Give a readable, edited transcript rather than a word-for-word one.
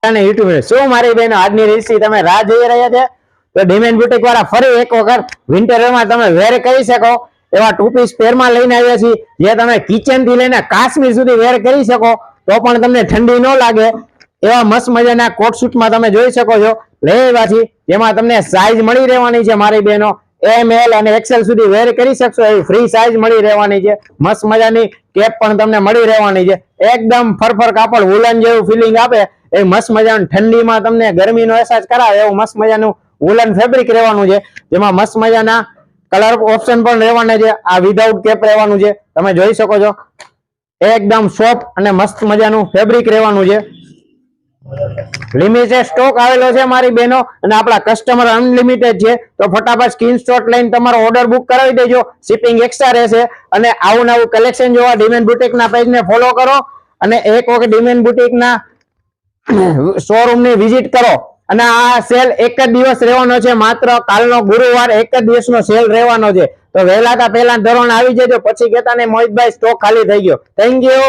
અને યુટ્યુબ શું મારી બહેનો આજની રીલ્સની તમે રાહ જોઈ રહ્યા છે તો ડિમેન્ડ બ્યુટીક વાળા ફરી એક વખત વિન્ટરમાં તમે વેર કરી શકો એવા ટુ પીસ પેરમાં લઈને આવ્યા છીએ જે તમે કિચન થી લઈને કાશ્મીર સુધી વેર કરી શકો તો પણ તમને ઠંડી ન લાગે એવા મસ્ત મજાના કોટ સૂટમાં તમે જોઈ શકો છો લઈ આવ્યા છીએ જેમાં તમને સાઈઝ મળી રહેવાની છે મારી બહેનો એમ એલ અને એક્સેલ સુધી વેર કરી શકશો એવી ફ્રી સાઈઝ મળી રહેવાની છે મસ્ત મજાની કેપ પણ તમને મળી રહેવાની છે એકદમ ફરફર કાપડ વુલન જેવું ફિલિંગ આપે એ મસ્ત મજાનું ઠંડીમાં તમને ગરમીનો અહેસાસ કરાવે એવું મસ્ત મજાનું વુલન ફેબ્રિક રહેવાનું છે જેમાં મસ્ત મજાના કલર ઓપ્શન પણ રહેવાના છે આ વિધાઉટ કેપ રહેવાનું છે તમે જોઈ શકો છો એકદમ સોફ્ટ અને મસ્ત મજાનું ફેબ્રિક રહેવાનું છે લિમિટેડ સ્ટોક આવેલો છે મારી બહેનો અને આપણા કસ્ટમર અનલિમિટેડ છે તો ફટાફટ સ્ક્રીનશોટ લઈને તમારો ઓર્ડર બુક કરાવી દેજો શિપિંગ એક્સ્ટ્રા રહેશે અને આવું નવું કલેક્શન જોવા ડિમેન્ડ બ્યુટીકના પેજને ફોલો કરો અને એક વખત ડિમેન્ડ બ્યુટીકના શોરૂમની વિઝિટ કરો અને આ સેલ એક જ દિવસ રહેવાનો છે માત્ર કાલનો ગુરુવાર એક જ દિવસનો સેલ રહેવાનો છે તો વહેલા પહેલા ધોરણ આવી જજો પછી કહેતા ને મોહિતભાઈ સ્ટોક ખાલી થઈ ગયો થેન્ક યુ